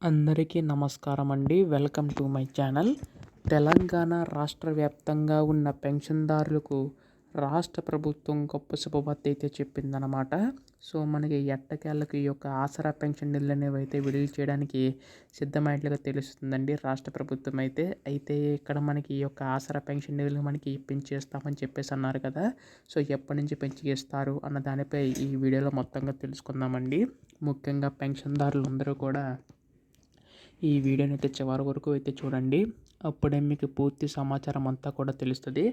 అందరికీ నమస్కారం అండి. Welcome to my channel. Telangana రాష్ట్ర వ్యాప్తంగా ఉన్న పెన్షన్దారులకు రాష్ట్ర ప్రభుత్వం గొప్ప శుభవార్త అయితే చెప్పిందనమాట. సో మనకి ఎట్టకేళ్ళకి ఈ యొక్క ఆసరా పెన్షన్ నిధులు అనేవి అయితే విడుదల చేయడానికి సిద్ధమైనట్లుగా తెలుస్తుందండి రాష్ట్ర ప్రభుత్వం అయితే ఇక్కడ మనకి ఈ యొక్క ఆసరా పెన్షన్ నిధులు మనకి పెంచేస్తామని చెప్పేసి అన్నారు కదా. సో ఎప్పటి నుంచి పెంచి ఇస్తారు అన్న దానిపై ఈ వీడియోలో మొత్తంగా తెలుసుకుందామండి. ముఖ్యంగా పెన్షన్దారులు అందరూ కూడా ఈ వీడియోని అయితే చివరి వరకు అయితే చూడండి. అప్పుడే మీకు పూర్తి సమాచారం అంతా కూడా తెలుస్తుంది.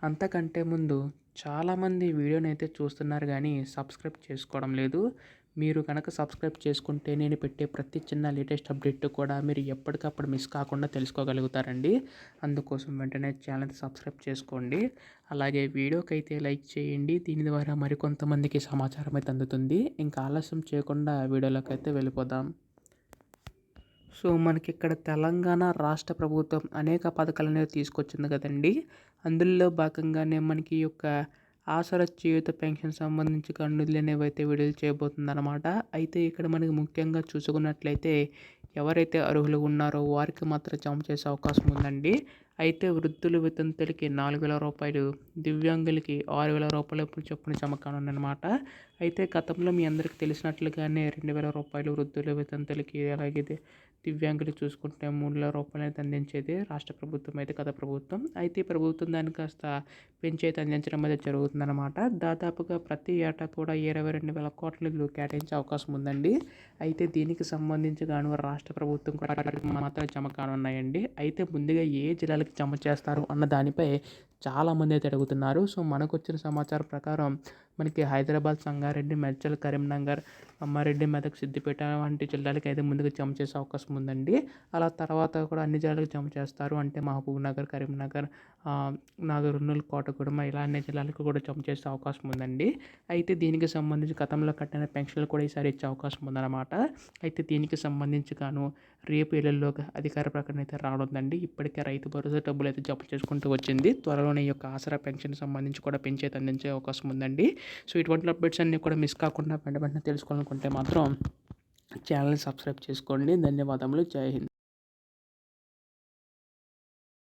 అంతకంటే ముందు చాలామంది వీడియోని అయితే చూస్తున్నారు కానీ సబ్స్క్రైబ్ చేసుకోవడం లేదు. మీరు కనుక సబ్స్క్రైబ్ చేసుకుంటే నేను పెట్టే ప్రతి చిన్న లేటెస్ట్ అప్డేట్ కూడా మీరు ఎప్పటికప్పుడు మిస్ కాకుండా తెలుసుకోగలుగుతారండి. అందుకోసం వెంటనే ఛానల్ సబ్స్క్రైబ్ చేసుకోండి. అలాగే వీడియోకి అయితే లైక్ చేయండి. దీని ద్వారా మరికొంతమందికి సమాచారం అయితే అందుతుంది. ఇంకా ఆలస్యం చేయకుండా వీడియోలోకి అయితే వెళ్ళిపోదాం. సో మనకి ఇక్కడ తెలంగాణ రాష్ట్ర ప్రభుత్వం అనేక పథకాలు అనేవి తీసుకొచ్చింది కదండి. అందులో భాగంగానే మనకి ఈ యొక్క ఆసరా చేయూత పెన్షన్ సంబంధించి నిధులు అనేవి అయితే విడుదల చేయబోతుంది అనమాట. అయితే ఇక్కడ మనకి ముఖ్యంగా చూసుకున్నట్లయితే ఎవరైతే అర్హులు ఉన్నారో వారికి మాత్రం జమ చేసే అవకాశం ఉందండి. అయితే వృద్ధులు వితంతులకి 4,000 రూపాయలు, దివ్యాంగులకి 6,000 రూపాయలు చొప్పున జమ కానుందన్నమాట. అయితే గతంలో మీ అందరికీ తెలిసినట్లుగానే 2,000 రూపాయలు వృద్ధులు వితంతులకి, అలాగే దివ్యాంగులు చూసుకుంటే 3,000 రూపాయలు అయితే అందించేది రాష్ట్ర ప్రభుత్వం అయితే గత ప్రభుత్వం. అయితే ఈ ప్రభుత్వం దాన్ని కాస్త పెంచి అయితే అందించడం అయితే జరుగుతుందన్నమాట. దాదాపుగా ప్రతి ఏటా కూడా 22,000 కోట్ల నిధులు కేటాయించే అవకాశం ఉందండి. అయితే దీనికి సంబంధించి గాను రాష్ట్ర ప్రభుత్వం కూడా మాత్రం జమ కానున్నాయండి. అయితే ముందుగా ఏ జిల్లాలకు జమ చేస్తారు అన్న దానిపై చాలామంది అయితే అడుగుతున్నారు. సో మనకు వచ్చిన సమాచారం ప్రకారం మనకి హైదరాబాద్, సంగారెడ్డి, మేడ్చల్, కరీంనగర్, కామారెడ్డి, మెదక్, సిద్దిపేట వంటి జిల్లాలకు అయితే ముందుగా జమ చేసే అవకాశం ఉందండి. అలా తర్వాత కూడా అన్ని జిల్లాలకు జమ చేస్తారు. అంటే మహబూబ్ నగర్, కరీంనగర్, నాగర్కర్నూల్, కోటగూడెం ఇలా అన్ని జిల్లాలకు కూడా జమ చేసే అవకాశం ఉందండి. అయితే దీనికి సంబంధించి గతంలో కట్టిన పెన్షన్లు కూడా ఈసారి ఇచ్చే అవకాశం ఉందన్నమాట. అయితే దీనికి సంబంధించి గాను రేపు ఎల్లుల్లోగా అధికార ప్రకటన అయితే రానుందండి. ఇప్పటికే రైతు భరోసా డబ్బులు అయితే జమ చేసుకుంటూ వచ్చింది. త్వరలోనే ఈ యొక్క ఆసరా పెన్షన్ సంబంధించి కూడా పెంచి అయితే అందించే అవకాశం ఉందండి. సో ఇటువంటి అప్డేట్స్ అన్నీ కూడా మిస్ కాకుండా వెంటనే తెలుసుకోవాలనుకుంటే మాత్రం ఛానల్ని సబ్స్క్రైబ్ చేసుకోండి. ధన్యవాదములు. జై హింద్.